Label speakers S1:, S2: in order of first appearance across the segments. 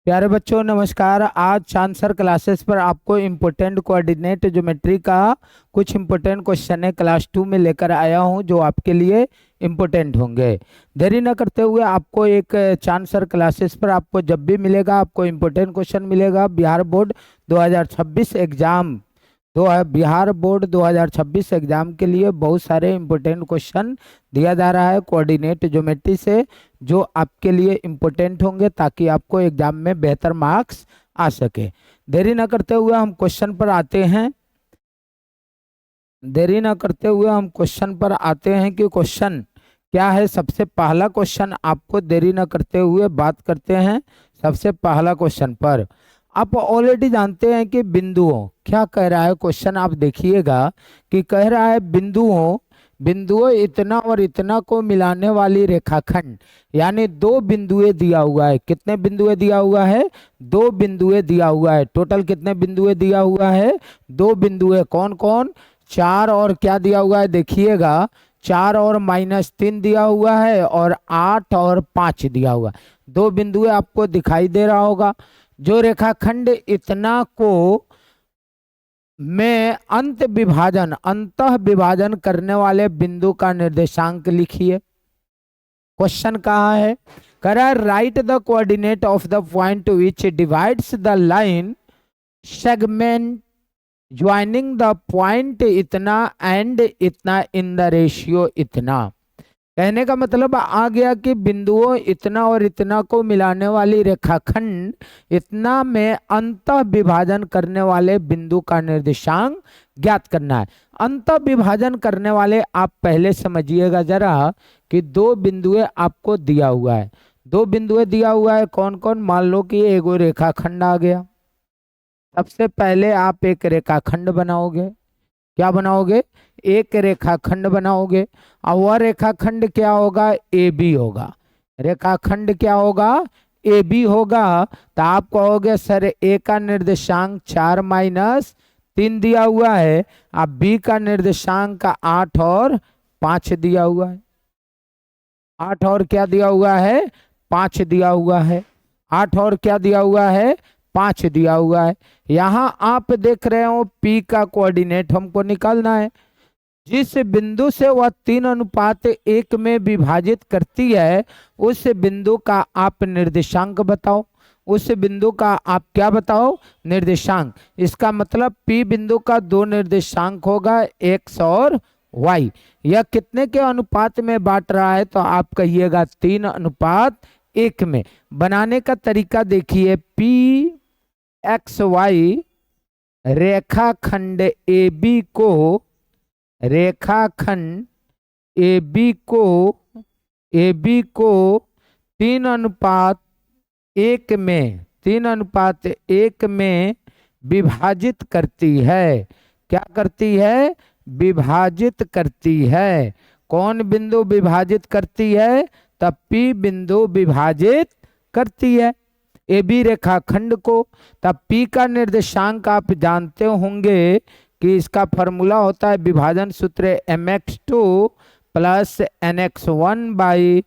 S1: प्यारे बच्चों नमस्कार। आज चांद सर क्लासेस पर आपको इम्पोर्टेंट कोऑर्डिनेट ज्योमेट्री का कुछ इम्पोर्टेंट क्वेश्चन है क्लास 2 में लेकर आया हूं जो आपके लिए इम्पोर्टेंट होंगे। देरी न करते हुए आपको एक चांद सर क्लासेस पर आपको जब भी मिलेगा आपको इम्पोर्टेंट क्वेश्चन मिलेगा। Bihar board 2026 exam Bihar board 2026 exam के लिए बहुत सारे इम्पोर्टेंट क्वेश्चन दिया जा रहा है कोऑर्डिनेट ज्योमेट्री से, जो आपके लिए इम्पोर्टेंट होंगे ताकि आपको एग्जाम में बेहतर मार्क्स आ सके। देरी न करते हुए हम क्वेश्चन पर आते हैं। कि क्वेश्चन क्या है। सबसे पहला क्वेश्चन आपको देरी न करते हुए बात करते हैं। सबसे पहला क्वेश्चन पर आप ऑलरेडी जानते हैं कि बिंदुओं क्या कह रहा है क्वेश्चन। आप देखिएगा कि कह रहा है बिंदुओं इतना और इतना को मिलाने वाली रेखाखंड, यानी दो बिंदुएं दिया हुआ है। कितने बिंदुएं दिया हुआ है? दो बिंदुएं दिया हुआ है। टोटल कितने बिंदुएं दिया हुआ है? दो बिंदुएं। कौन कौन? 4 और क्या दिया हुआ है देखिएगा, 4 और -3 दिया हुआ है और 8 और 5 दिया हुआ है। दो बिंदुएं आपको दिखाई दे रहा होगा। जो रेखाखंड इतना को में अंतः विभाजन करने वाले बिंदु का निर्देशांक लिखिए। क्वेश्चन कहाँ है? कह रहा है right the coordinate of the point which divides the line segment joining the point इतना एंड इतना इन द रेशियो इतना। कहने का मतलब आ गया कि बिंदुओं इतना और इतना को मिलाने वाली रेखाखंड इतना में अंतः विभाजन करने वाले बिंदु का निर्देशांक ज्ञात करना है। अंतः विभाजन करने वाले आप पहले समझिएगा जरा कि दो बिंदुएं आपको दिया हुआ है। दो बिंदुएं दिया हुआ है। कौन कौन? मान लो कि एगो रेखाखंड आ गया। सबसे पहले आप एक रेखाखंड बनाओगे। क्या बनाओगे? एक रेखाखंड बनाओगे और वह रेखाखंड क्या होगा? ए बी होगा। रेखाखंड क्या होगा? ए बी होगा। तो आप कहोगे सर ए का निर्देशांक 4 - 3 दिया हुआ है, अब बी का निर्देशांक 8 और 5 दिया हुआ है। 8 और क्या दिया हुआ है? 5 दिया हुआ है। 8 और क्या दिया हुआ है? 5 दिया हुआ है। यहाँ आप देख रहे हो P का कोऑर्डिनेट हमको निकालना है। जिस बिंदु से वह 3:1 में विभाजित करती है उस बिंदु का आप निर्देशांक बताओ। उस बिंदु का आप क्या बताओ? निर्देशांक। इसका मतलब P बिंदु का दो निर्देशांक होगा, x और y। यह कितने के अनुपात में बांट रहा है? तो आप कहिएगा 3:1 में। बनाने का तरीका देखिए, PXY रेखाखंड AB को रेखाखंड AB को 3:1 में विभाजित करती है। क्या करती है? विभाजित करती है। कौन बिंदु विभाजित करती है? तब P बिंदु विभाजित करती है ए बी रेखाखंड को। तब P का निर्देशांक आप जानते होंगे कि इसका फॉर्मूला होता है विभाजन सूत्र mx2 + nx1 /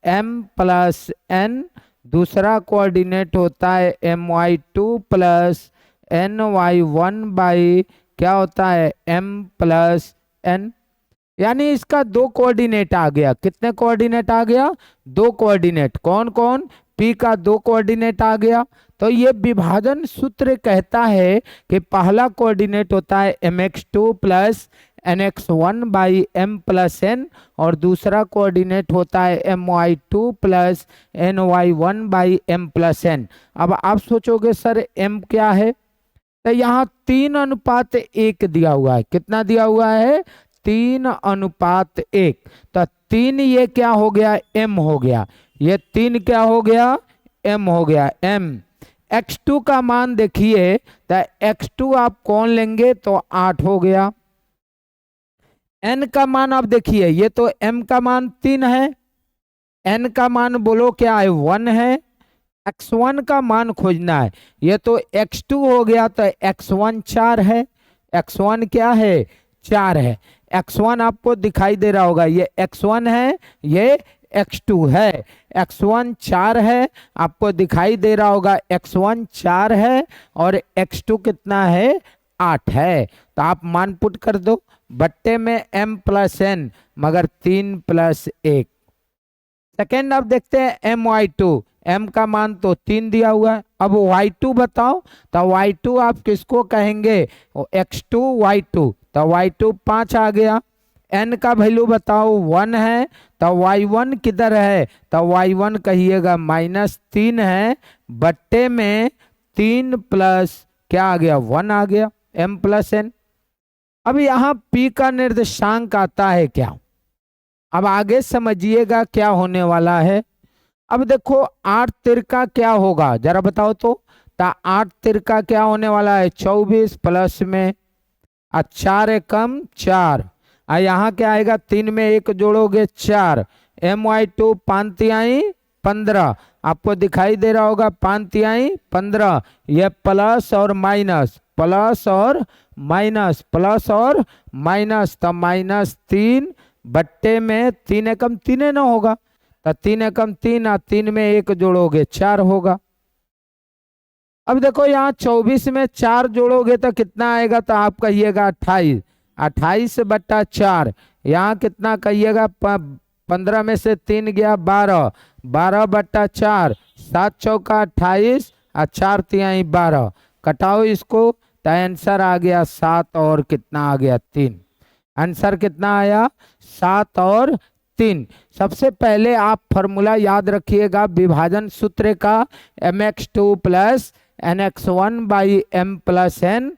S1: m + n। दूसरा कोऑर्डिनेट होता है my2 + ny1 / क्या होता है? m + n। यानी इसका दो कोऑर्डिनेट आ गया। कितने कोऑर्डिनेट आ गया? दो कोऑर्डिनेट। कौन कौन? P का दो कोऑर्डिनेट आ गया। तो ये विभाजन सूत्र कहता है कि पहला कोऑर्डिनेट होता है mx2 + nx1 / m + n और दूसरा कोऑर्डिनेट होता है my2 + ny1 / m + n। अब आप सोचोगे सर m क्या है? तो यहाँ 3:1 दिया हुआ है। कितना दिया हुआ है? 3:1। तो 3 ये क्या हो गया? m हो गया। ये 3 क्या हो गया? m हो गया। m x2 का मान देखिए, तो x2 आप कौन लेंगे? तो 8 हो गया। n का मान आप देखिए, ये तो m का मान 3 है, n का मान बोलो क्या है? 1 है। x1 का मान खोजना है। ये तो x2 हो गया, तो x1 4 है। x1 क्या है? 4 है। x1 आपको दिखाई दे रहा होगा, ये x1 है, ये x2 है, x1 4 है, आपको दिखाई दे रहा होगा x1 4 है और x2 कितना है 8 है। तो आप मान पुट कर दो बट्टे में m प्लस n मगर 3 प्लस 1। सेकेंड अब देखते हैं my2, m का मान तो 3 दिया हुआ है। अब y2 बताओ, तो y2 आप किसको कहेंगे x2 y2, तो y2 5 आ गया। n का वैल्यू बताओ 1 है, तो y1 किधर है, तो y1 कहिएगा -3 है बट्टे में 3 प्लस क्या आ गया 1 आ गया m प्लस n। अब यहाँ p का निर्देशांक आता है क्या, अब आगे समझिएगा क्या होने वाला है। अब देखो 8 तिरका क्या होगा जरा बताओ तो 8 तिरका क्या होने वाला है 24 प्लस में 4 एकम 4, यहाँ क्या आएगा 3 में 1 जोड़ोगे 4, my2 5 तिहाई 15, आपको दिखाई दे रहा होगा 5 तिहाई 15, ये प्लस और माइनस प्लस और माइनस प्लस और माइनस, तो -3 बट्टे में 3 एकम 3 न होगा, तो 3 एकम 3 और 3 में 1 जोड़ोगे 4 होगा। अब देखो यहाँ 24 में 4 जोड़ोगे तो कितना आएगा, तो आप कहिएगा 28, 28 बट्टा 4, यहाँ कितना कहिएगा 15 में से 3 गया 12, 12 बट्टा 4, 7 चौका 28 और 4 तिहाई 12, कटाओ इसको तो आंसर आ गया 7 और कितना आ गया 3, आंसर कितना आया 7 और 3। सबसे पहले आप फॉर्मूला याद रखिएगा विभाजन सूत्र का, mx2 plus nx1 by m plus n,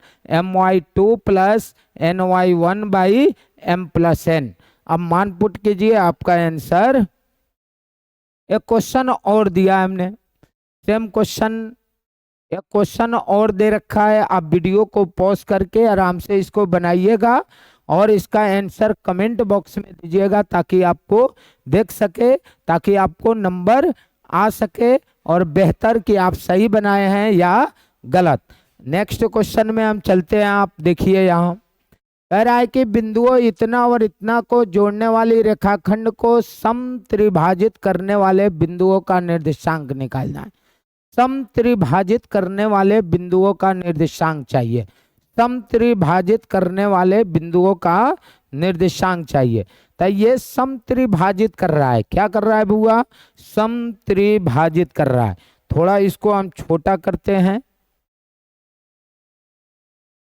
S1: my2 plus ny1 by m plus n। अब मान पुट कीजिए आपका आंसर। एक क्वेश्चन और दिया हमने, सेम क्वेश्चन, एक क्वेश्चन और दे रखा है, आप वीडियो को पॉज करके आराम से इसको बनाइएगा और इसका आंसर कमेंट बॉक्स में दीजिएगा ताकि आपको देख सके, ताकि आपको नंबर आ सके और बेहतर कि आप सही बनाए हैं या गलत। नेक्स्ट क्वेश्चन में हम चलते हैं। आप देखिए यहाँ कह रहा है कि बिंदुओं इतना और इतना को जोड़ने वाली रेखाखंड को समत्रिभाजित करने वाले बिंदुओं का निर्देशांक निकालना है। समत्रिभाजित करने वाले बिंदुओं का निर्देशांक चाहिए, समत्रिभाजित करने वाले बिंदुओं का निर्देशांक चाहिए। तो ये समत्रिभाजित कर रहा है, क्या कर रहा है बुआ, समत्रिभाजित कर रहा है। थोड़ा इसको हम छोटा करते हैं,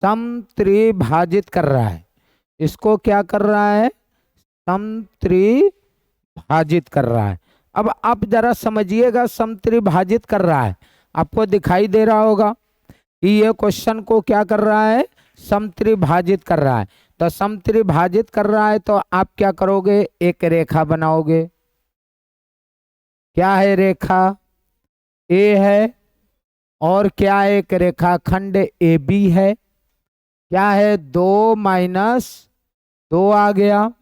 S1: समत्रिभाजित कर रहा है, इसको क्या कर रहा है समत्रिभाजित कर रहा है। अब आप जरा समझिएगा, समत्रिभाजित कर रहा है, आपको दिखाई दे रहा होगा कि ये क्वेश्चन को क्या कर रहा है समत्रिभाजित कर रहा है। तो समत्रिभाजित कर रहा है तो आप क्या करोगे, एक रेखा बनाओगे, क्या है रेखा ए है और क्या एक रेखाखंड ए बी है, क्या है 2 - 2 आ गया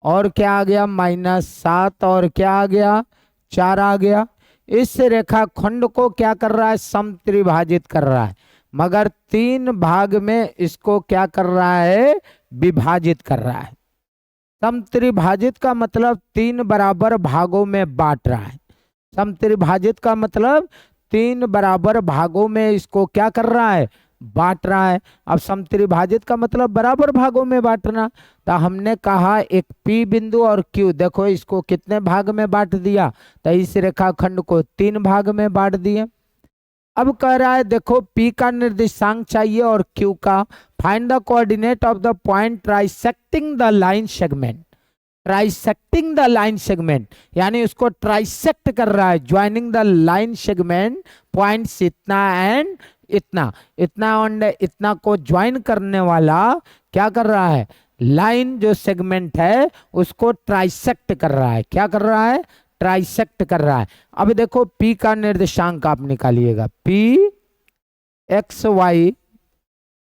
S1: और क्या आ गया -7 और क्या आ गया 4 आ गया। इस रेखाखंड को क्या कर रहा है समत्रिभाजित कर रहा है, मगर 3 भाग में इसको क्या कर रहा है विभाजित कर रहा है। समत्रिभाजित का मतलब 3 बराबर भागों में बांट रहा है, समत्रिभाजित का मतलब 3 बराबर भागों में इसको क्या कर रहा है बांट रहा है। अब समत्रिभाजित का मतलब बराबर भागों में बांटना, तो हमने कहा एक P बिंदु और Q, देखो इसको कितने भाग में बांट दिया, तो इस रेखाखंड को 3 भाग में बांट दिए। अब कह रहा है देखो P का निर्देशांक चाहिए और Q का, find the coordinate of the point trisecting the line segment, trisecting the line segment यानी उसको ट्राइसेक्ट कर रहा है, joining the line segment points इतना एंड इतना, इतना और इतना को ज्वाइन करने वाला क्या कर रहा है, लाइन जो सेगमेंट है उसको ट्राइसेक्ट कर रहा है, क्या कर रहा है ट्राइसेक्ट कर रहा है। अब देखो P का निर्देशांक आप निकालिएगा, P XY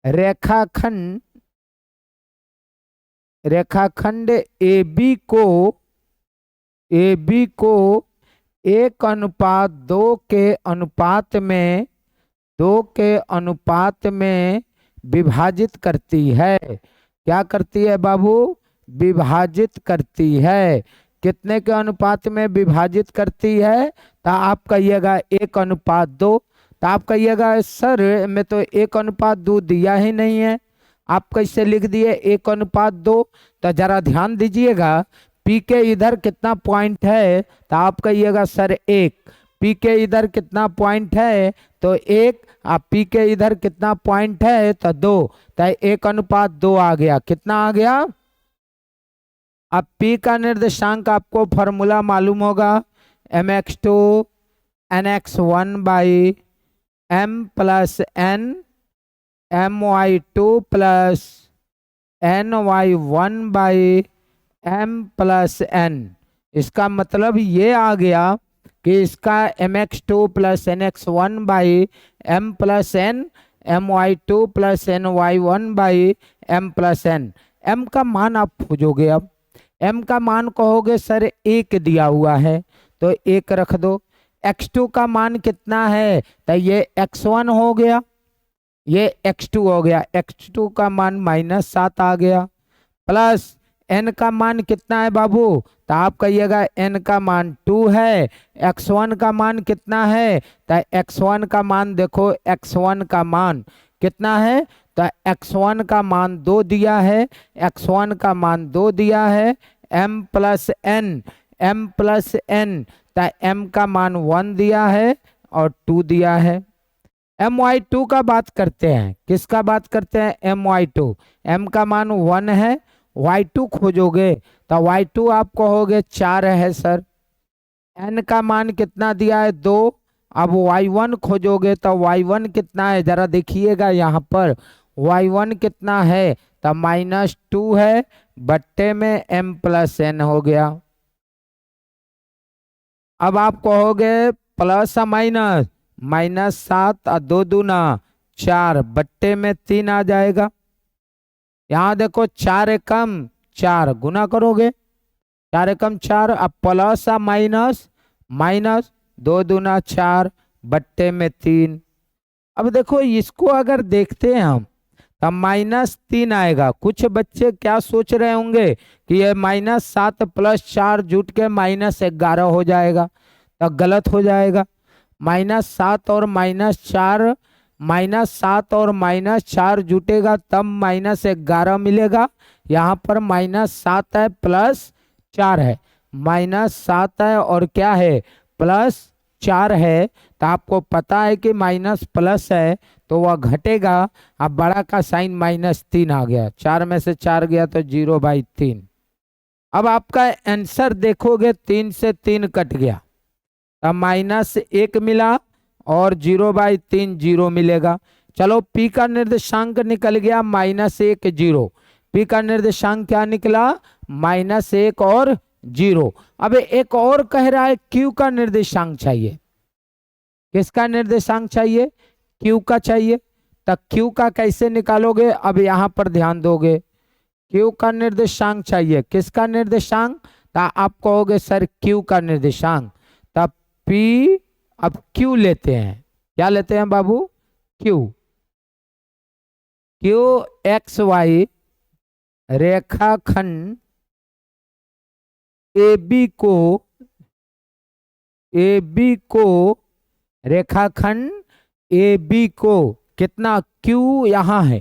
S1: रेखाखंड, रेखाखंड AB को 1:2 के अनुपात में 2 के अनुपात में विभाजित करती है, क्या करती है बाबू विभाजित करती है, कितने के अनुपात में विभाजित करती है? तो आप कहिएगा 1:2। तो आप कहिएगा सर मैं तो 1:2 दिया ही नहीं है, आप कैसे लिख दिए 1:2? तो जरा ध्यान दीजिएगा, पी के इधर कितना पॉइंट है? तो आप कहिएगा सर 1। पी के इधर कितना पॉइंट है? तो 1। आप पी के इधर कितना पॉइंट है? तो 2। तो 1:2 आ गया। कितना आ गया? अब पी का निर्देशांक आपको फॉर्मूला मालूम होगा, mx2 nx1 by m plus n my2 plus ny1 by m plus n। इसका मतलब ये आ गया कि इसका mx2 plus nx1 by m plus n my2 plus ny1 by m plus n। m का मान आप खोजोगे, अब m का मान कहोगे सर 1 दिया हुआ है तो 1 रख दो। x2 का मान कितना है? तो ये x1 हो गया, ये x2 हो गया। x2 का मान -7 आ गया, प्लस n का मान कितना है बाबू? तो आप कहिएगा n का मान 2 है। x1 का मान कितना है? तो x1 का मान देखो, x1 का मान कितना है? तो x1 का मान 2 दिया है, x1 का मान 2 दिया है। m plus n, m plus n, तो m का मान 1 दिया है और 2 दिया है। my2 का बात करते हैं, किसका बात करते हैं? my2। m का मान 1 है, y2 खोजोगे तो y2 आप कहोगे 4 है सर। n का मान कितना दिया है? 2। अब y1 खोजोगे तो y1 कितना है? जरा देखिएगा यहाँ पर y1 कितना है? तो -2 है, बट्टे में m प्लस n हो गया। अब आप कहोगे प्लस या माइनस? -7 और 2 दूना 4, बट्टे में 3 आ जाएगा। यहाँ देखो 4 एकम 4, गुना करोगे 4 एकम 4, अब प्लस या माइनस? माइनस 2 दूना 4, बट्टे में 3। अब देखो इसको अगर देखते हैं हम तो -3 आएगा। कुछ बच्चे क्या सोच रहे होंगे कि ये -7 प्लस 4 जुट के -11 हो जाएगा, तो गलत हो जाएगा। -7 और -4, -7 और -4 जुटेगा तब -11 मिलेगा। यहाँ पर -7 है प्लस 4 है, -7 है और क्या है? प्लस 4 है। तो आपको पता है कि माइनस प्लस है तो वह घटेगा। अब बड़ा का साइन -3 आ गया, 4 में से 4 गया तो 0/3। अब आपका आंसर देखोगे 3 से 3 कट गया, अब -1 मिला और 0/3 0 मिलेगा। चलो पी का निर्देशांक निकल गया -1 0। पी का निर्देशांक क्या निकला? -1 और 0। अब एक और कह रहा है क्यू का निर्देशांक चाहिए। किसका निर्देशांक चाहिए? क्यू का चाहिए। तो क्यू का कैसे निकालोगे? अब यहाँ पर ध्यान दोगे, क्यू का निर्देशांक चाहिए। किसका निर्देशांक? तो आप कहोगे सर क्यू का निर्देशांक। तब पी, अब क्यू लेते हैं, क्या लेते हैं बाबू? क्यू। क्यू एक्स वाई रेखाखंड AB को रेखाखंड AB को कितना? क्यू यहाँ है,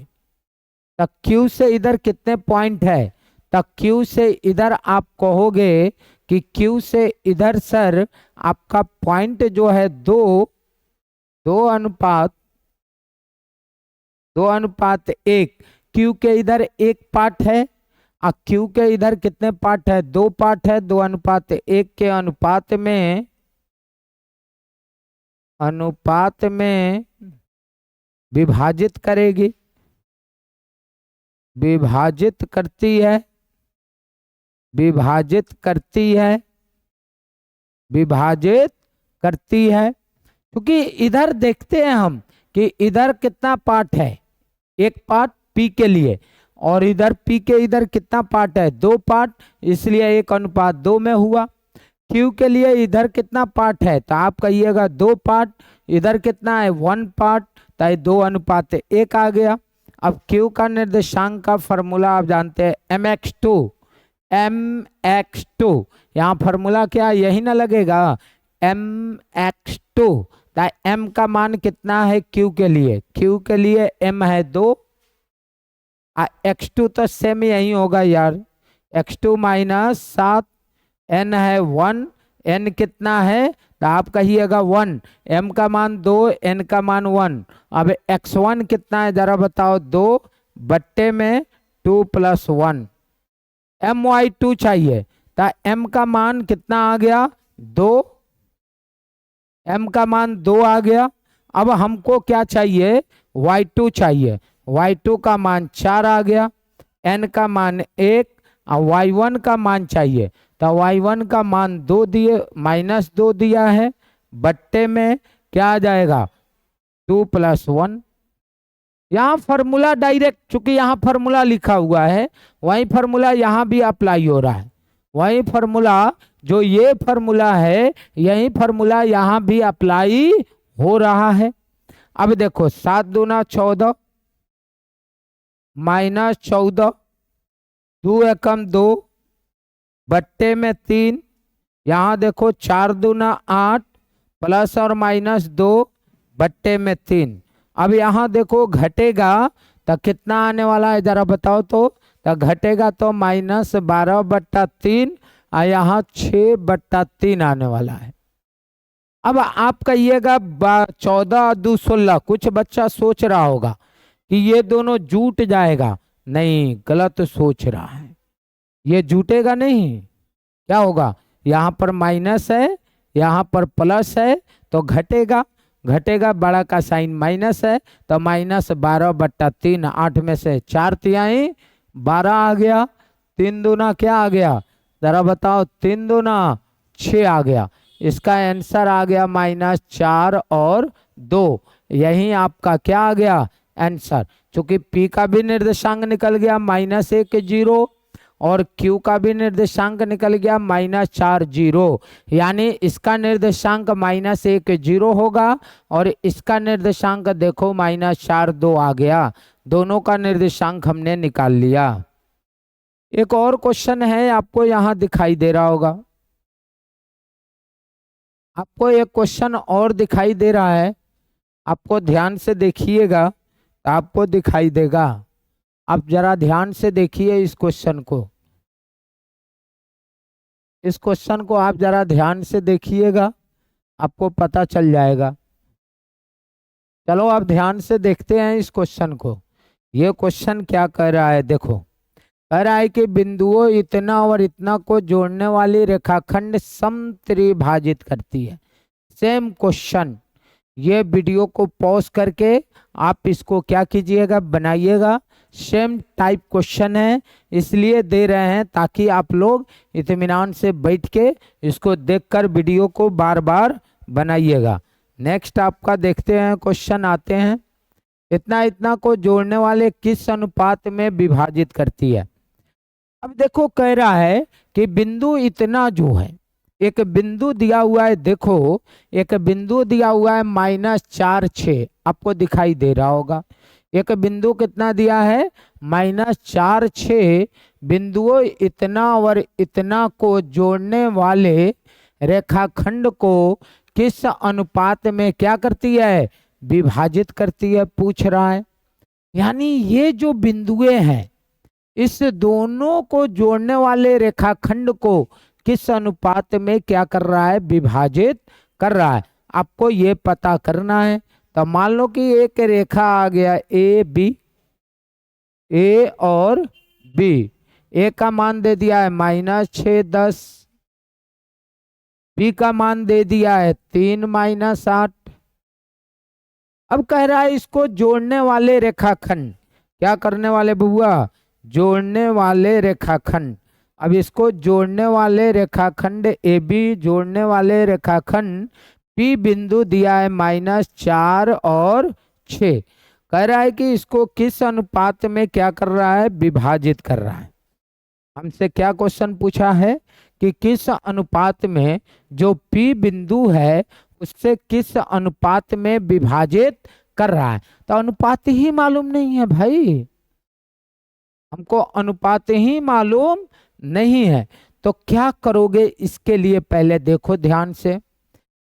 S1: तो क्यू से इधर कितने पॉइंट है? तो क्यू से इधर आप कहोगे कि क्यू से इधर सर आपका पॉइंट जो है 2:1। क्यू के इधर 1 पार्ट है और क्यू के इधर कितने पार्ट है? 2 पार्ट है। 2:1 के अनुपात में विभाजित करेगी, विभाजित करती है, विभाजित करती है, विभाजित करती है। क्योंकि इधर देखते हैं हम कि इधर कितना पार्ट है? 1 पार्ट पी के लिए, और इधर पी के इधर कितना पार्ट है? 2 पार्ट, इसलिए 1:2 में हुआ। क्यू के लिए इधर कितना पार्ट है? तो आप कहिएगा 2 पार्ट, इधर कितना है? 1 पार्ट, तो 2:1 आ गया। अब क्यू का निर्देशांक का फॉर्मूला आप जानते हैं, mx2 mx2, यहाँ फॉर्मूला क्या यही ना लगेगा, mx2। m का मान कितना है q के लिए, q के लिए m है 2, x2 तो सेम यही होगा यार, x2 माइनस 7, n है 1, n कितना है तो आप कहिएगा 1, m का मान 2, n का मान 1। अब x1 कितना है जरा बताओ, 2 बट्टे में 2 + 1, my2 चाहिए, तो m का मान कितना आ गया 2, m का मान 2 आ गया। अब हमको क्या चाहिए, y2 चाहिए, y2 का मान 4 आ गया, n का मान 1 और y1 का मान चाहिए, तो y1 का मान 2 दिए, -2 दिया है, बट्टे में क्या आ जाएगा 2 + 1। यहाँ फार्मूला डायरेक्ट, चूंकि यहाँ फार्मूला लिखा हुआ है वही फार्मूला यहाँ भी अप्लाई हो रहा है, वही फार्मूला जो ये फार्मूला है यही फार्मूला यहाँ भी अप्लाई हो रहा है। अब देखो 7 दूना 14, -14, 2 एकम 2, बट्टे में 3, यहाँ देखो 4 दूना 8, प्लस और माइनस 2, बट्टे में 3। अब यहाँ देखो घटेगा तो कितना आने वाला है जरा बताओ, तो घटेगा तो -12/3 और यहाँ 6/3 आने वाला है। अब आप कहिएगा 14 और 2 16, कुछ बच्चा सोच रहा होगा कि ये दोनों जुट जाएगा, नहीं, गलत सोच रहा है, ये जुटेगा नहीं। क्या होगा, यहाँ पर माइनस है यहाँ पर प्लस है तो घटेगा, घटेगा, बड़ा का साइन माइनस है तो -12/3, 8 में से 4 तिहाई 12 आ गया, 3 दूना क्या आ गया जरा बताओ, 3 दूना 6 आ गया। इसका आंसर आ गया -4 और 2, यही आपका क्या आ गया आंसर। चूंकि p का भी निर्देशांक निकल गया -1 0 और q का भी निर्देशांक निकल गया -4 0, यानी इसका निर्देशांक -1 0 होगा और इसका निर्देशांक देखो -4 2 आ गया, दोनों का निर्देशांक हमने निकाल लिया। एक और क्वेश्चन है, आपको यहाँ दिखाई दे रहा होगा, आपको एक क्वेश्चन और दिखाई दे रहा है, आपको ध्यान से देखिएगा तो आपको दिखाई देगा। आप जरा ध्यान से देखिए इस क्वेश्चन को, इस क्वेश्चन को आप जरा ध्यान से देखिएगा, आपको पता चल जाएगा। चलो आप ध्यान से देखते हैं इस क्वेश्चन को। ये क्वेश्चन क्या कह रहा है, देखो कह रहा है कि बिंदुओं इतना और इतना को जोड़ने वाली रेखाखंड समत्रिभाजित करती है। सेम क्वेश्चन, ये वीडियो को पॉज करके आप इसको क्या कीजिएगा, बनाइएगा। सेम टाइप क्वेश्चन है, इसलिए दे रहे हैं ताकि आप लोग इत्मीनान से बैठ के इसको देखकर वीडियो को बार बार बनाइएगा। नेक्स्ट आपका देखते हैं क्वेश्चन आते हैं, इतना इतना को जोड़ने वाले किस अनुपात में विभाजित करती है। अब देखो कह रहा है कि बिंदु इतना जो है, एक बिंदु दिया हुआ है, देखो एक बिंदु दिया हुआ है -4 6, आपको दिखाई दे रहा होगा। एक बिंदु कितना दिया है -4 6, बिंदुओं इतना और इतना को जोड़ने वाले रेखाखंड को किस अनुपात में क्या करती है, विभाजित करती है, पूछ रहा है। यानी ये जो बिंदुएं हैं इस दोनों को जोड़ने वाले रेखाखंड को किस अनुपात में क्या कर रहा है, विभाजित कर रहा है, आपको ये पता करना है। तो मान लो कि एक रेखा आ गया ए बी, ए और बी, ए का मान दे दिया है -6 10, बी का मान दे दिया है 3 -8। अब कह रहा है इसको जोड़ने वाले रेखाखंड, क्या करने वाले बुआ, जोड़ने वाले रेखाखंड। अब इसको जोड़ने वाले रेखाखंड ए बी, जोड़ने वाले रेखाखंड पी बिंदु दिया है -4 और 6, कह रहा है कि इसको किस अनुपात में क्या कर रहा है, विभाजित कर रहा है। हमसे क्या क्वेश्चन पूछा है कि किस अनुपात में जो पी बिंदु है उससे किस अनुपात में विभाजित कर रहा है। तो अनुपात ही मालूम नहीं है भाई, हमको अनुपात ही मालूम नहीं है तो क्या करोगे? इसके लिए पहले देखो ध्यान से,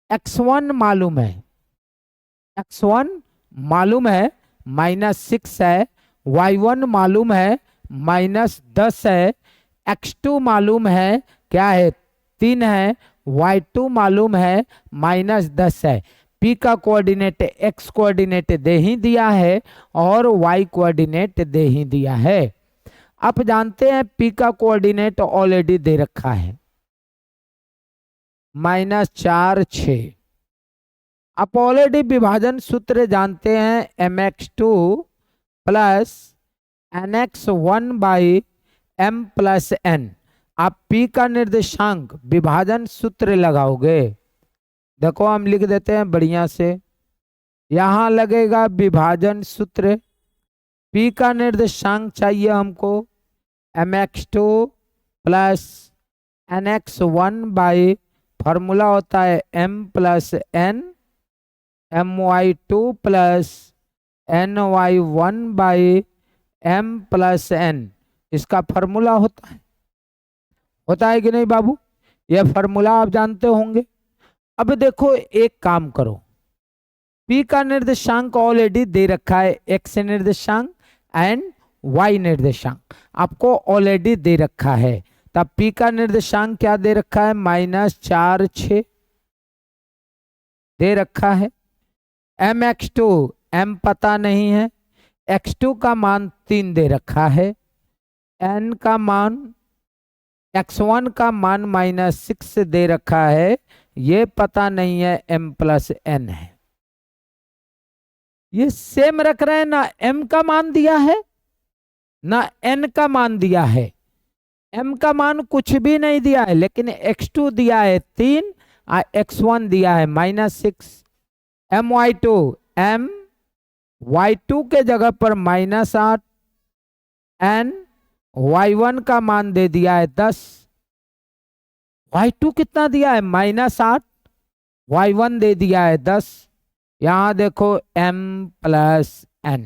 S1: x1 मालूम है, x1 मालूम है -6 है, y1 मालूम है -10 है, x2 मालूम है क्या है 3 है, y2 मालूम है -10 है। p का कोऑर्डिनेट x कोऑर्डिनेट दे ही दिया है और y कोऑर्डिनेट दे ही दिया है। आप जानते हैं p का कोऑर्डिनेट ऑलरेडी दे रखा है -4 6। आप ऑलरेडी विभाजन सूत्र जानते हैं mx2 plus nx1 by m plus n। आप p का निर्देशांक विभाजन सूत्र लगाओगे, देखो हम लिख देते हैं बढ़िया से, यहां लगेगा विभाजन सूत्र, p का निर्देशांक चाहिए हमको mx2 plus nx1 by formula होता है m plus n, my2 plus ny1 by m plus n, इसका फॉर्मूला होता है कि नहीं बाबू? यह फॉर्मूला आप जानते होंगे। अब देखो एक काम करो, p का निर्देशांक ऑलरेडी दे रखा है, x निर्देशांक एंड y निर्देशांक आपको ऑलरेडी दे रखा है। तब p का निर्देशांक क्या दे रखा है? -4 6 दे रखा है। mx2 m पता नहीं है, x2 का मान 3 दे रखा है, n का मान x1 का मान -6 दे रखा है, ये पता नहीं है, m प्लस n है। ये सेम रख रहे हैं ना, m का मान दिया है ना n का मान दिया है। m का मान कुछ भी नहीं दिया है, लेकिन x2 दिया है 3 और x1 दिया है -6। my2 m y2 के जगह पर -8, n y1 का मान दे दिया है 10, y2 कितना दिया है -8, y1 दे दिया है 10। यहां देखो m प्लस n।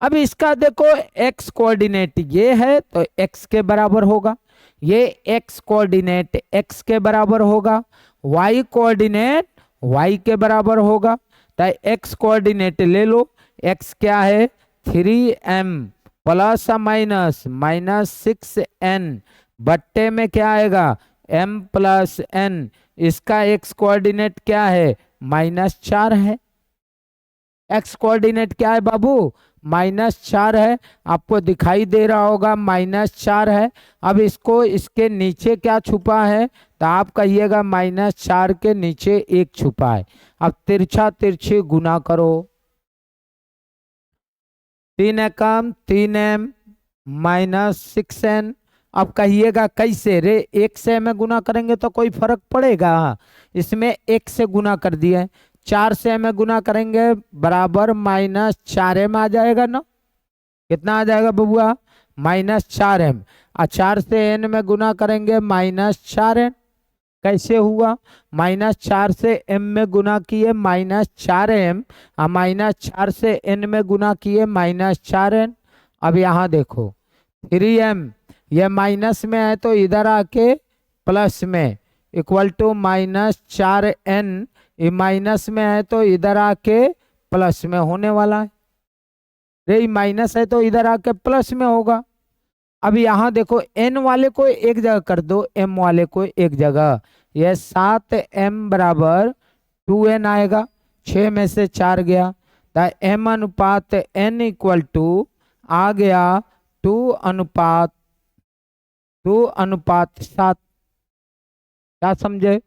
S1: अब इसका देखो x कोऑर्डिनेट ये है तो x के बराबर होगा, ये x कोऑर्डिनेट x के बराबर होगा, y कोऑर्डिनेट y के बराबर होगा। तो x कोऑर्डिनेट ले लो, x क्या है 3m प्लस -6n बट्टे में क्या आएगा m प्लस n। इसका x कोऑर्डिनेट क्या है -4 है। x कोऑर्डिनेट क्या है बाबू -4 है, आपको दिखाई दे रहा होगा -4 है। अब इसको इसके नीचे क्या छुपा है तो आप कहिएगा -4 के नीचे 1 छुपा है। अब तिरछा तिरछी गुना करो, 3 एकम 3m -6n। अब कहिएगा कैसे रे, 1 से में गुना करेंगे तो कोई फर्क पड़ेगा? इसमें 1 से गुना कर दिए, 4 से में गुना करेंगे बराबर -4m आ जाएगा ना। कितना आ जाएगा बबुआ -4m। और 4 से n में गुना करेंगे -4n। कैसे हुआ? -4 से m में गुना किए -4m और -4 से n में गुना किए -4n। अब यहाँ देखो 3m ये माइनस में है तो इधर आके प्लस में इक्वल टू -4n, ये माइनस में है तो इधर आके प्लस में होने वाला है। रे माइनस है तो इधर आके प्लस में होगा। अब यहाँ देखो n वाले को एक जगह कर दो, m वाले को एक जगह, यह 7m बराबर 2n आएगा, 6 में से 4 गया तो m अनुपात n इक्वल टू आ गया 2:7। क्या समझे?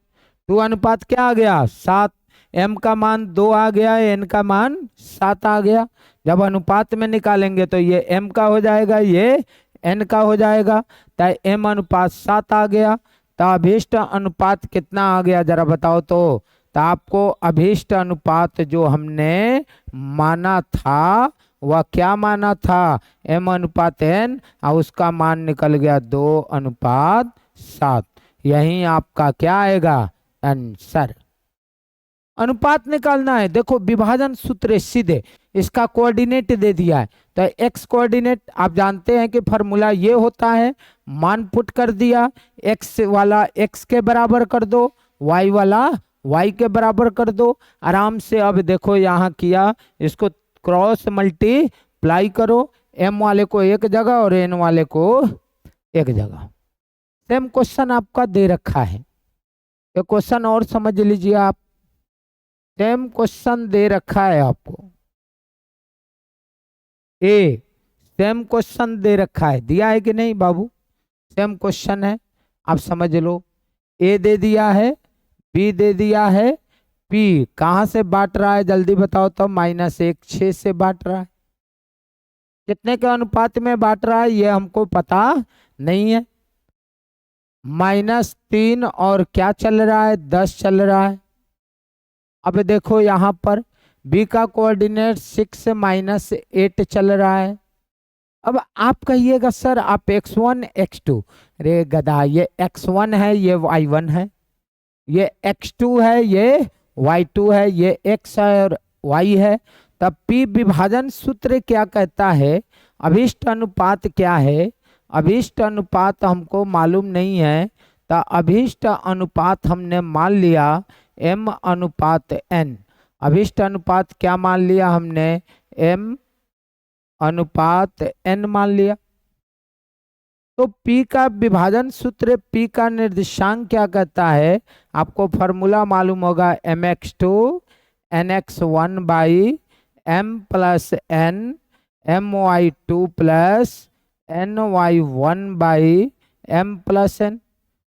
S1: 2 क्या आ गया 7, m का मान 2 आ गया, n का मान 7 आ गया। जब अनुपात में निकालेंगे तो ये m का हो जाएगा, ये n का हो जाएगा, तो m अनुपात 7 आ गया। तो अभीष्ट अनुपात कितना आ गया जरा बताओ तो आपको अभीष्ट अनुपात जो हमने माना था वह क्या माना था m अनुपात n, और उसका मान निकल गया 2:7। यही आपका क्या आएगा आंसर। अनुपात निकालना है। देखो विभाजन सूत्र सीधे इसका कोऑर्डिनेट दे दिया है, तो एक्स कोऑर्डिनेट आप जानते हैं कि फॉर्मूला ये होता है, मान पुट कर दिया, एक्स वाला एक्स के बराबर कर दो, वाई वाला वाई के बराबर कर दो, आराम से। अब देखो यहाँ किया, इसको क्रॉस मल्टीप्लाई करो, एम वाले को एक जगह और एन वाले को एक जगह। सेम क्वेश्चन आपका दे रखा है, ये क्वेश्चन और समझ लीजिए आप, सेम क्वेश्चन दे रखा है आपको, ए सेम क्वेश्चन दे रखा है, दिया है कि नहीं बाबू, सेम क्वेश्चन है, आप समझ लो। ए दे दिया है, बी दे दिया है, पी कहाँ से बांट रहा है जल्दी बताओ तो, -1 6 से बांट रहा है। कितने के अनुपात में बांट रहा है ये हमको पता नहीं है। -3 और क्या चल रहा है, 10 चल रहा है। अब देखो यहाँ पर b का कोऑर्डिनेट 6 -8 चल रहा है। अब आप कहिएगा सर आप x1 x2, रे गधा, ये x1 है ये y1 है, ये x2 है ये y2 है, ये x है और y है। तब p विभाजन सूत्र क्या कहता है, अभिष्ट अनुपात क्या है, अभिष्ट अनुपात हमको मालूम नहीं है, तो अभिष्ट अनुपात हमने मान लिया m अनुपात n। अभिष्ट अनुपात क्या मान लिया हमने, m अनुपात n मान लिया। तो p का विभाजन सूत्र, p का निर्देशांक क्या कहता है, आपको फॉर्मूला मालूम होगा, mx2 nx1 by m plus n my2 plus ny1 by m plus n।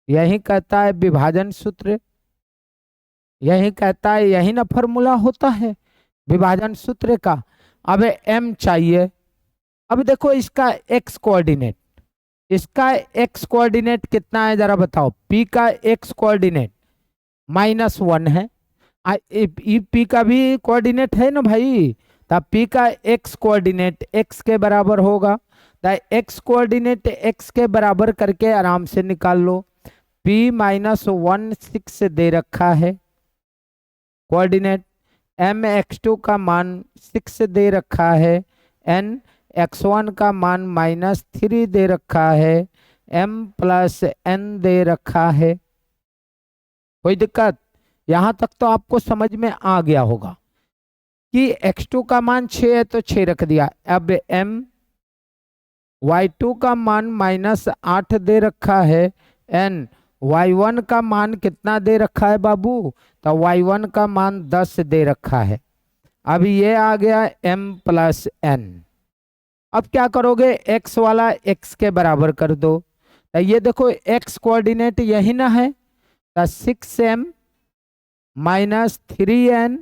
S1: यही कहता है विभाजन सूत्र, यही कहता है, यही ना फॉर्मूला होता है विभाजन सूत्र का। अब m चाहिए, अब देखो इसका x कोऑर्डिनेट, इसका x कोऑर्डिनेट कितना है जरा बताओ, p का x कोऑर्डिनेट -1 है, p का भी कोऑर्डिनेट है ना भाई, तब p का x कोऑर्डिनेट x के बराबर होगा, तो x कोऑर्डिनेट x के बराबर करके आराम से निकाल लो। p -1 6 दे रखा है कोऑर्डिनेट, m x2 का मान 6 दे रखा है, n x1 का मान -3 दे रखा है, m प्लस n दे रखा है। कोई दिक्कत, यहां तक तो आपको समझ में आ गया होगा कि x2 का मान 6 है तो 6 रख दिया। अब m y2 का मान -8 दे रखा है, n y1 का मान कितना दे रखा है बाबू, तो y1 का मान 10 दे रखा है। अब ये आ गया m प्लस n। अब क्या करोगे, x वाला x के बराबर कर दो, तो ये देखो x कोऑर्डिनेट यही ना है, तो 6m -3n,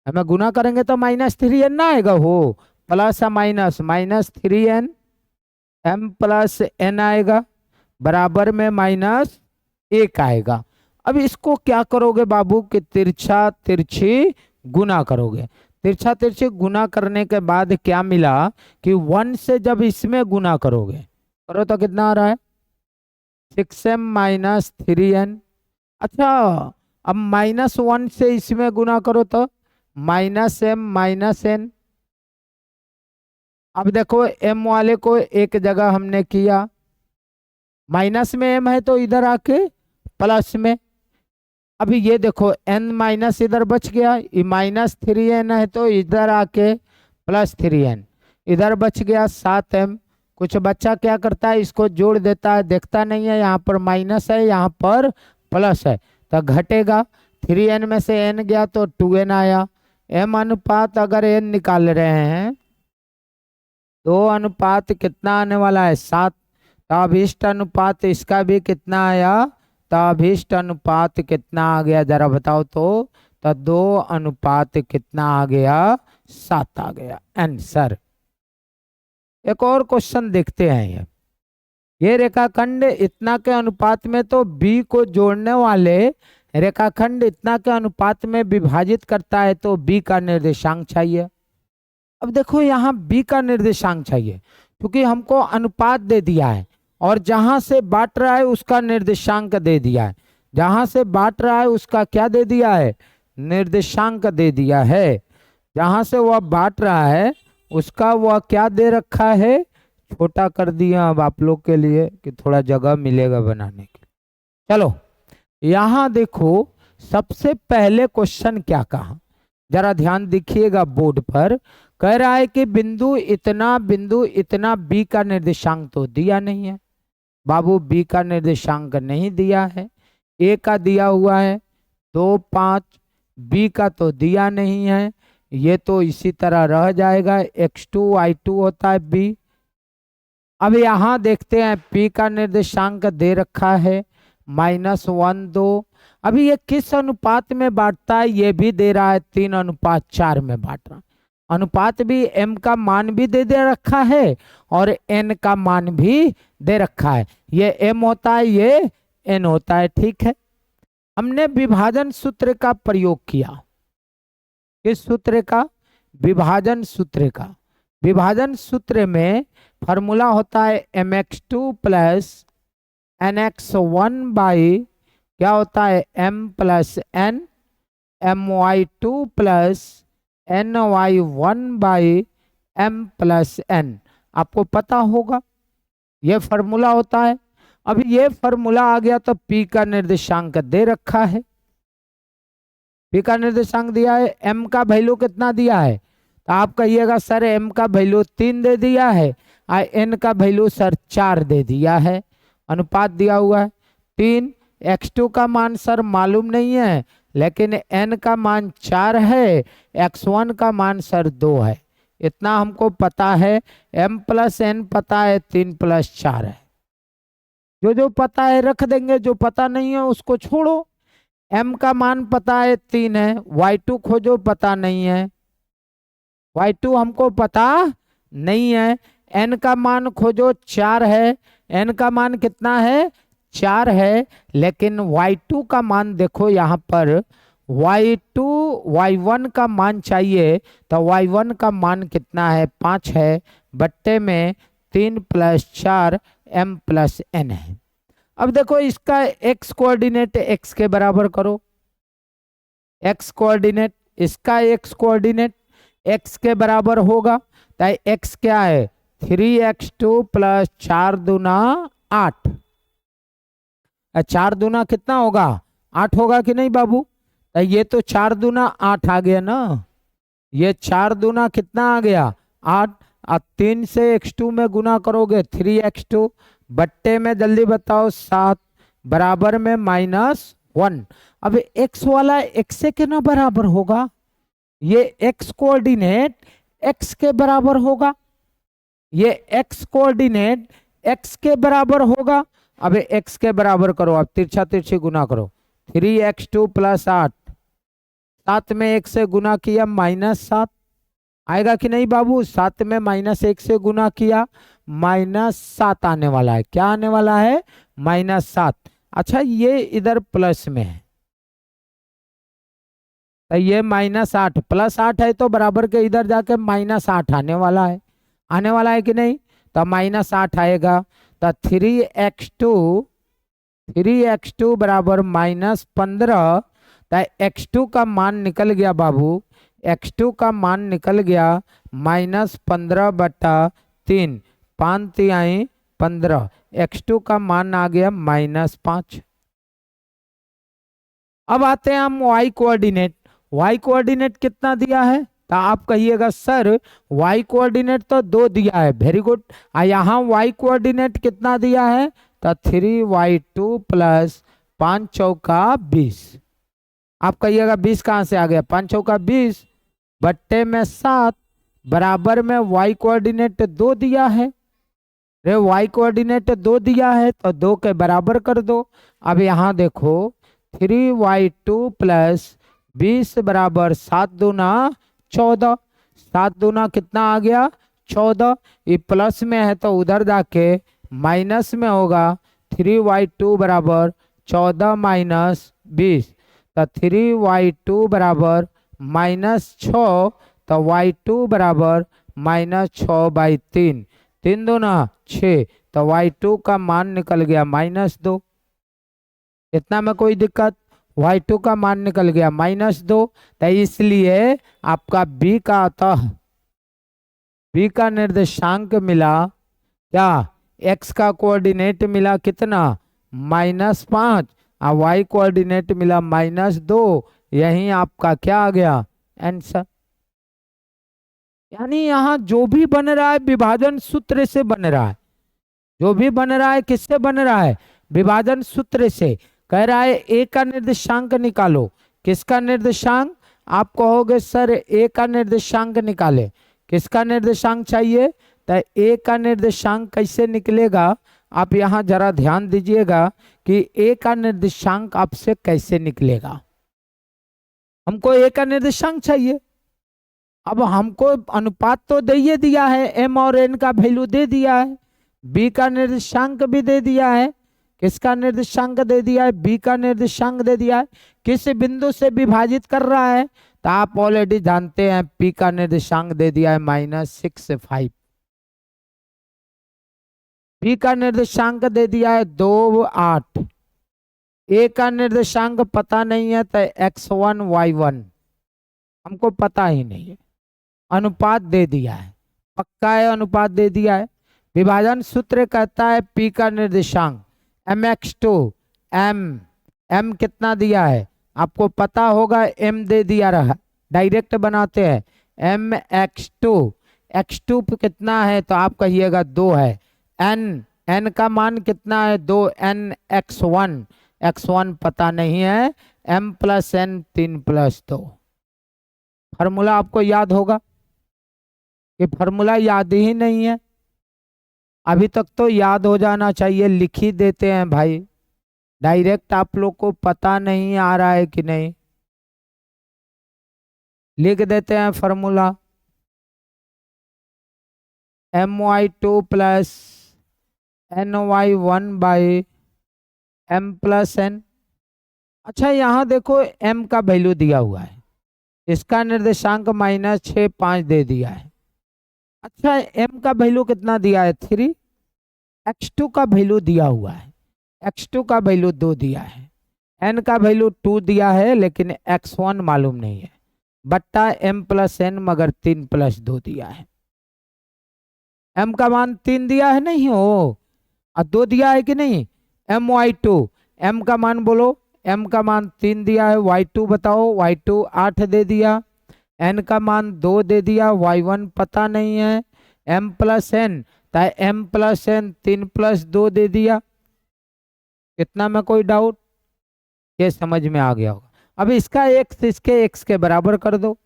S1: हमें गुना करेंगे तो -3n ना आएगा, हो plus -3n m plus n आएगा, बराबर में -1 आएगा। अब इसको क्या करोगे बाबू कि तिरछा तिरछी गुना करोगे, तिरछा तिरछी गुना करने के बाद क्या मिला कि 1 से जब इसमें गुना करोगे, करो तो कितना आ रहा है 6m -3n। अच्छा अब -1 से इसमें गुना करो तो -m -n। अब देखो m वाले को एक जगह हमने किया, माइनस में m है तो इधर आके प्लस में, अभी ये देखो n माइनस इधर बच गया, ये -3n है तो इधर आके +3n, इधर बच गया 7m, कुछ बच्चा क्या करता है इसको जोड़ देता है, देखता नहीं है यहाँ पर माइनस है यहाँ पर प्लस है, तो घटेगा, 3n में से n गया तो 2n आया। m अनुपात अगर n निकाल रहे हैं तो अनुपात कितना आने वाला है 7, तो अभिष्ट अनुपात इसका भी कितना आया, तो अभिष्ट अनुपात कितना आ गया जरा बताओ तो 2 अनुपात कितना आ गया 7 आ गया आंसर। एक और क्वेश्चन देखते हैं, ये रेखाखंड इतना के अनुपात में तो b को जोड़ने वाले रेखाखंड इतना के अनुपात में विभाजित करता है, तो b का निर्देशांक चाहिए। अब देखो यहाँ b का निर्देशांक चाहिए क्योंकि हमको अनुपात दे दिया है और जहां से बांट रहा है उसका निर्देशांक दे दिया है, जहां से बांट रहा है उसका क्या दे दिया है निर्देशांक दे दिया है, जहां से वह बांट रहा है उसका वह क्या दे रखा है, छोटा कर दिया अब आप लोग के लिए कि थोड़ा जगह मिलेगा बनाने के। चलो यहां देखो सबसे पहले क्वेश्चन क्या कहा, जरा ध्यान देखिएगा बोर्ड पर। कह रहा है कि बिंदु इतना बी का निर्देशांक तो दिया नहीं है। बाबू बी का निर्देशांक नहीं दिया है, ए का दिया हुआ है 2 5, बी का तो दिया नहीं है, ये तो इसी तरह रह जाएगा, x2 y2 होता है बी। अब यहां देखते हैं पी का निर्देशांक दे रखा है -1 2। अभी ये किस अनुपात में बांटता है, ये भी दे रहा है 3:4 में बांट रहा है। अनुपात भी m का मान भी दे रखा है और n का मान भी दे रखा है, ये m होता है ये n होता है। ठीक है, हमने विभाजन सूत्र का प्रयोग किया। किस सूत्र का, विभाजन सूत्र का। विभाजन सूत्र में फॉर्मूला होता है mx2 प्लस nx1 बाई क्या होता है m plus n, my2 plus ny1 by m plus n। आपको पता होगा ये फॉर्मूला होता है। अब ये फॉर्मूला आ गया तो p का निर्देशांक दे रखा है, p का निर्देशांक दिया है, m का वैल्यू कितना दिया है, तो आप कहिएगा सर m का वैल्यू 3 दे दिया है और n का वैल्यू सर 4 दे दिया है। अनुपात दिया हुआ है 3, x2 का मान सर मालूम नहीं है लेकिन n का मान 4 है, x1 का मान सर 2 है, इतना हमको पता है। m प्लस n पता है, 3 प्लस 4 है। जो पता है रख देंगे, जो पता नहीं है उसको छोड़ो। m का मान पता है 3 है, y2 खोजो पता नहीं है, y2 हमको पता नहीं है। n का मान खोजो 4 है, n का मान कितना है 4 है, लेकिन y2 का मान देखो यहाँ पर y2 y1 का मान चाहिए तो y1 का मान कितना है 5 है, बट्टे में 3 प्लस 4 m प्लस n है। अब देखो इसका x कोऑर्डिनेट x के बराबर करो, x कोऑर्डिनेट, इसका x कोऑर्डिनेट x के बराबर होगा, तो x क्या है 3x2 प्लस 4 दूना 8। 4 दूना कितना होगा 8 होगा कि नहीं बाबू, तो ये तो 4 दूना 8 आ गया ना, ये 4 दूना कितना आ गया 8। अब 3 से x2 में गुना करोगे 3x2, बट्टे में जल्दी बताओ 7, बराबर में -1। अब x वाला x से कितना बराबर होगा, ये x कोऑर्डिनेट x के बराबर होगा, ये x कोऑर्डिनेट x के बराबर होगा। अब x के बराबर करो, अब तिरछा तिरछी गुना करो, 3x2 प्लस 8, 7 में 1 से गुना किया -7 आएगा कि नहीं बाबू, 7 में -1 से गुना किया -7 आने वाला है। क्या आने वाला है -7। अच्छा ये इधर प्लस में है तो ये -8 प्लस 8 है तो बराबर के इधर जाके -8 आने वाला है, आने वाला है कि नहीं, तो -8 आएगा। तो 3x2 बराबर -15, तो x2 का मान निकल गया बाबू, x2 का मान निकल गया -15/3, 5 तिहाई 15, x2 का मान आ गया -5। अब आते हैं हम y कोऑर्डिनेट। y कोऑर्डिनेट कितना दिया है, तो आप कहिएगा सर y कोऑर्डिनेट तो 2 दिया है, वेरी गुड। यहाँ y कोऑर्डिनेट कितना दिया है, तो 3y2 प्लस 5 चौका 20। आप कहिएगा 20 कहाँ से आ गया, 5 चौका 20 बट्टे में 7, बराबर में y कोऑर्डिनेट 2 दिया है, रे y कोऑर्डिनेट 2 दिया है तो 2 के बराबर कर दो। अब यहाँ देखो 3y2 प्लस 20 बराबर 7 दूना 14, 7 दूना कितना आ गया 14, ये प्लस में है तो उधर जाके माइनस में होगा, 3y2 बराबर 14 माइनस 20, तो 3y2 बराबर -6, तो y2 बराबर -6/3, 3 दूना 6, तो y2 का मान निकल गया -2। इतना में कोई दिक्कत, y2 का मान निकल गया -2, तो इसलिए आपका b का अतः b का निर्देशांक मिला क्या, x का कोऑर्डिनेट मिला कितना -5 और y कोऑर्डिनेट मिला -2। यही आपका क्या आ गया आंसर। यानी यहाँ जो भी बन रहा है विभाजन सूत्र से बन रहा है, जो भी बन रहा है किससे बन रहा है, विभाजन सूत्र से। कह रहा है a का निर्देशांक निकालो, किसका निर्देशांक, आप कहोगे सर a का निर्देशांक निकाले, किसका निर्देशांक चाहिए, तो a का निर्देशांक कैसे निकलेगा, आप यहाँ जरा ध्यान दीजिएगा कि a का निर्देशांक आपसे कैसे निकलेगा। हमको a का निर्देशांक चाहिए, अब हमको अनुपात तो दे ही दिया है, m और n का वैल्यू दे दिया है, b का निर्देशांक भी दे दिया है, किसका निर्देशांक दे दिया है, b का निर्देशांक दे दिया है, किस बिंदु से विभाजित कर रहा है, तो आप ऑलरेडी जानते हैं p का निर्देशांक दे दिया है -6 b का निर्देशांक दे दिया है 2 8, a का निर्देशांक पता नहीं है तो x1 y1 हमको पता ही नहीं है, अनुपात दे दिया है, पक्का है अनुपात दे दिया है। विभाजन सूत्र कहता है p का निर्देशांक mx2 m कितना दिया है आपको पता होगा, m दे दिया रहा, डायरेक्ट बनाते हैं mx2, x2 पे कितना है तो आप कहिएगा 2 है, n का मान कितना है 2, n x1 पता नहीं है, m + n 3 + 2। फार्मूला आपको याद होगा, ये फार्मूला याद ही नहीं है, अभी तक तो याद हो जाना चाहिए, लिख ही देते हैं भाई, डायरेक्ट आप लोग को पता नहीं आ रहा है कि नहीं, लिख देते हैं formula my2 + ny1 / m + n। अच्छा यहाँ देखो m का वैल्यू दिया हुआ है, इसका निर्देशांक -6 5 दे दिया है। अच्छा m का वैल्यू कितना दिया है 3, x2 का वैल्यू दिया हुआ है, x2 का वैल्यू 2 दिया है, n का वैल्यू 2 दिया है लेकिन x1 मालूम नहीं है, बट्टा m + n मगर 3 + 2 दिया है। m का मान 3 दिया है नहीं हो और 2 दिया है कि नहीं, my2 m का मान बोलो, m का मान 3 दिया है, y2 बताओ, y2 8 दे दिया, n का मान 2 दे दिया, y1 पता नहीं है, m + n तो m + n 3 + 2 दे दिया। कितना में कोई डाउट, ये समझ में आ गया होगा। अब इसका x इसके x के बराबर कर दो,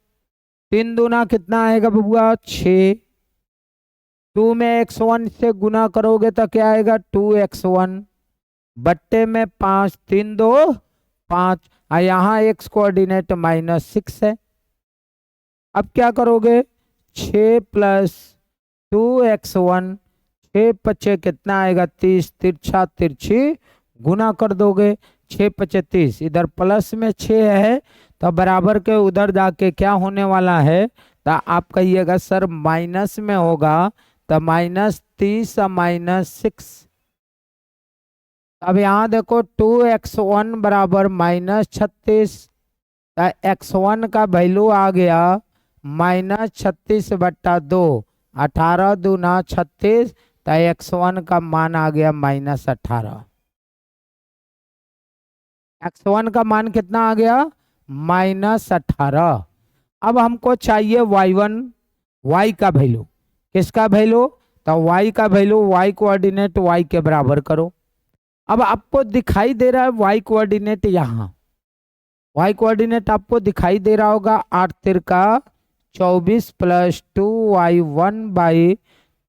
S1: 3 दूना कितना आएगा बबुआ 6, 2 में x1 से गुना करोगे तो क्या आएगा 2x1 बट्टे में 5, 3 2 5, और यहाँ x कोऑर्डिनेट -6 है। अब क्या करोगे 6 + 2x1, 6 × 5 कितना आएगा 30, तिरछा तिरछी गुना कर दोगे, 6 × 5 30, इधर प्लस में 6 है तो बराबर के उधर जाके क्या होने वाला है, तो आप कहिएगा सर माइनस में होगा, तो -30 और -6। अब यहाँ देखो 2x1 बराबर -36, तो x1 का वैल्यू आ गया -36/2, 18 दूना 36, तो x1 का मान आ गया -18। x1 का मान कितना आ गया -18। अब हमको चाहिए y1, y का वैल्यू, किसका वैल्यू, तो y का वैल्यू, y कोऑर्डिनेट y के बराबर करो। अब आपको दिखाई दे रहा है y कोऑर्डिनेट, यहाँ y कोऑर्डिनेट आपको दिखाई दे रहा होगा 8 तिरका 24 + 2y1 /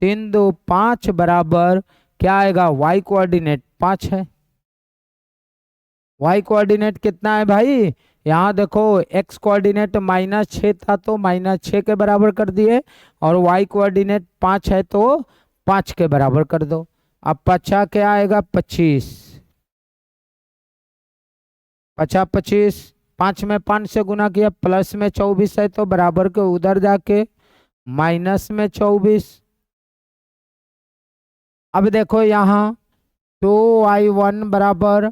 S1: 3 2 5 बराबर क्या आएगा, y कोऑर्डिनेट 5 है। y कोऑर्डिनेट कितना है भाई, यहाँ देखो x कोऑर्डिनेट -6 था तो -6 के बराबर कर दिए, और y कोऑर्डिनेट 5 है तो 5 के बराबर कर दो। अब 5 क्या आएगा 25, 5 25, 5 में 5 से गुना किया, प्लस में 24 है तो बराबर के उधर जाके माइनस में 24। अब देखो यहाँ 2y1 बराबर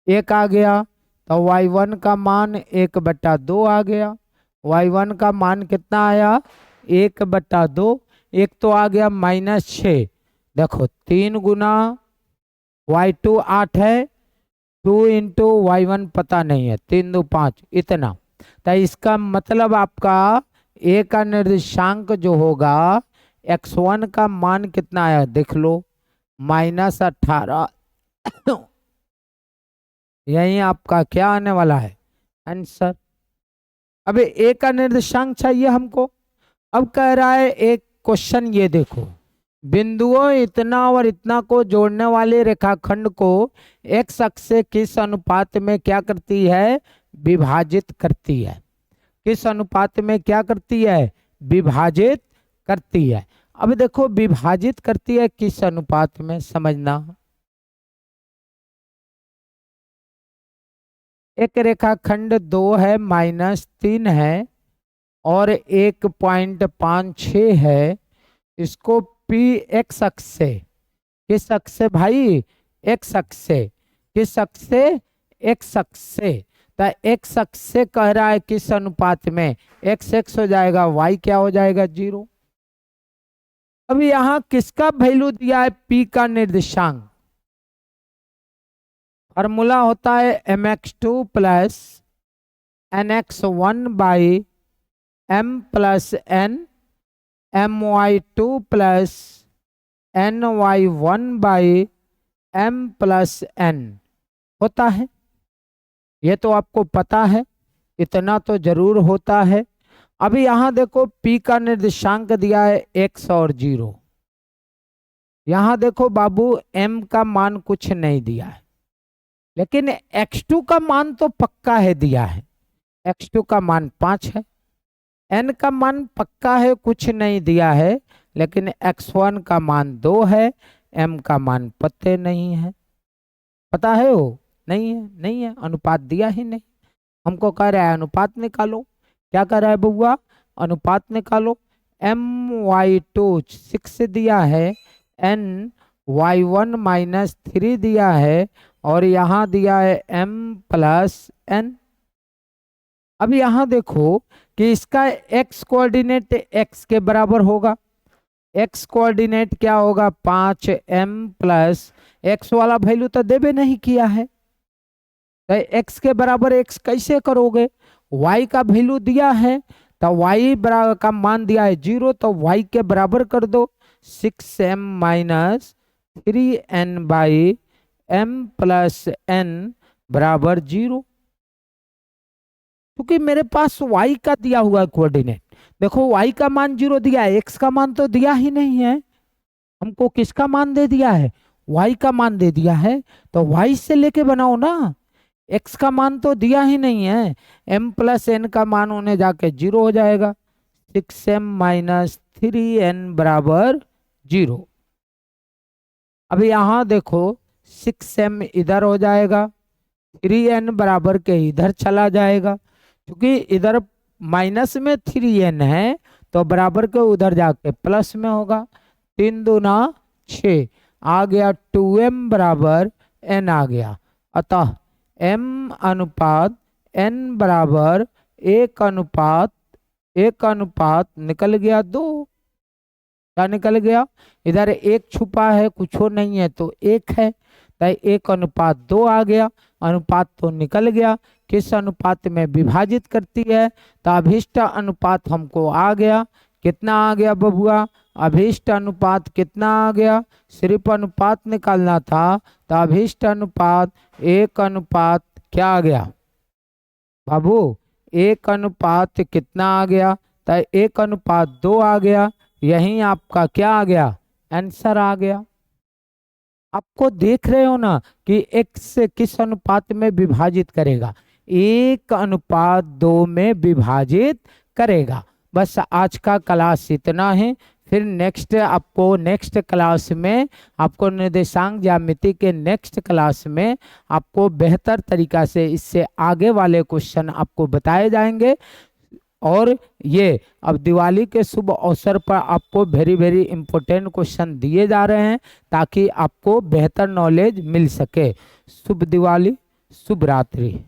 S1: 1 आ गया, तो y1 का मान 1/2 आ गया। y1 का मान कितना आया? 1/2। एक तो आ गया -6। देखो 3 गुना y2 8 है, 2 इंटू y1 पता नहीं है, 3 2 5 इतना। तो इसका मतलब आपका ए का निर्देशांक जो होगा x1 का मान कितना आया देख लो, -18। यही आपका क्या आने वाला है आंसर। अब ए का निर्देशांक चाहिए हमको। अब कह रहा है एक क्वेश्चन, ये देखो, बिंदुओं इतना और इतना को जोड़ने वाले रेखाखंड को एक्स अक्ष से किस अनुपात में क्या करती है? विभाजित करती है। किस अनुपात में क्या करती है? विभाजित करती है। अब देखो विभाजित करती है किस अनुपात में, समझना। एक रेखाखंड 2 है, -3 है और 1.56 है। इसको पी एक्स अक्ष से, किस अक्ष से भाई? एक्स अक्ष से। किस अक्ष से? एक्स अक्ष से। तो एक्स अक्ष से कह रहा है किस अनुपात में? एक्स एक्स हो जाएगा, वाई क्या हो जाएगा? 0। अब यहां किसका वैल्यू दिया है? पी का निर्देशांक। फॉर्मूला होता है mx2 plus nx1 by m plus n, my2 plus ny1 by m plus n होता है। ये तो आपको पता है, इतना तो जरूर होता है। अभी यहां देखो p का निर्देशांक दिया है x और 0। यहां देखो बाबू m का मान कुछ नहीं दिया है, लेकिन x2 का मान तो पक्का है दिया है। x2 का मान 5 है। n का मान पक्का है, कुछ नहीं दिया है, लेकिन x1 का मान 2 है। m का मान पते नहीं है। पता है वो? नहीं है, नहीं है, अनुपात दिया ही नहीं। हमको कह रहा है अनुपात निकालो। क्या कह रहा है बउआ? अनुपात निकालो। my2 6 दिया है, ny1 -3 दिया है और यहाँ दिया है m प्लस n। अब यहाँ देखो कि इसका x कोऑर्डिनेट x के बराबर होगा। x कोऑर्डिनेट क्या होगा? 5m प्लस x वाला वैल्यू तो देवे नहीं किया है, तो x के बराबर x कैसे करोगे? y का वैल्यू दिया है, तो y बराबर का मान दिया है 0, तो y के बराबर कर दो 6m minus 3n by m plus n बराबर 0। क्योंकि मेरे पास y का दिया हुआ है कोऑर्डिनेट। देखो y का मान 0 दिया है, x का मान तो दिया ही नहीं है। हमको किसका मान दे दिया है? y का मान दे दिया है, तो y से लेके बनाओ ना। x का मान तो दिया ही नहीं है। m प्लस n का मान होने जाके 0 हो जाएगा। 6m माइनस 3n बराबर 0। अब यहाँ देखो 6m इधर हो जाएगा, 3n बराबर के इधर चला जाएगा। क्योंकि इधर माइनस में 3n है, तो बराबर के उधर जाके प्लस में होगा। 3 दूना 6 आ गया, 2m बराबर n आ गया। अतः m अनुपात n बराबर 1 अनुपात निकल गया 2। क्या निकल गया? इधर 1 छुपा है, कुछ नहीं है, तो 1 है, तो 1:2 आ गया। अनुपात तो निकल गया। किस अनुपात में विभाजित करती है? तो अभिष्ट अनुपात हमको आ गया। कितना आ गया बबुआ? अभिष्ट अनुपात कितना आ गया? सिर्फ अनुपात निकालना था, तो अभिष्ट अनुपात 1 क्या आ गया बाबू? 1 कितना आ गया? तो 1:2 आ गया। यही आपका क्या आ गया? आंसर आ गया। आपको देख रहे हो ना कि x किस अनुपात में विभाजित करेगा? 1:2 में विभाजित करेगा। बस आज का क्लास इतना है। फिर नेक्स्ट क्लास में आपको निर्देशांक ज्यामिति के नेक्स्ट क्लास में आपको बेहतर तरीका से इससे आगे वाले क्वेश्चन आपको बताए जाएंगे। और ये अब दिवाली के शुभ अवसर पर आपको वेरी इंपॉर्टेंट क्वेश्चन दिए जा रहे हैं, ताकि आपको बेहतर नॉलेज मिल सके। शुभ दिवाली, शुभ रात्रि।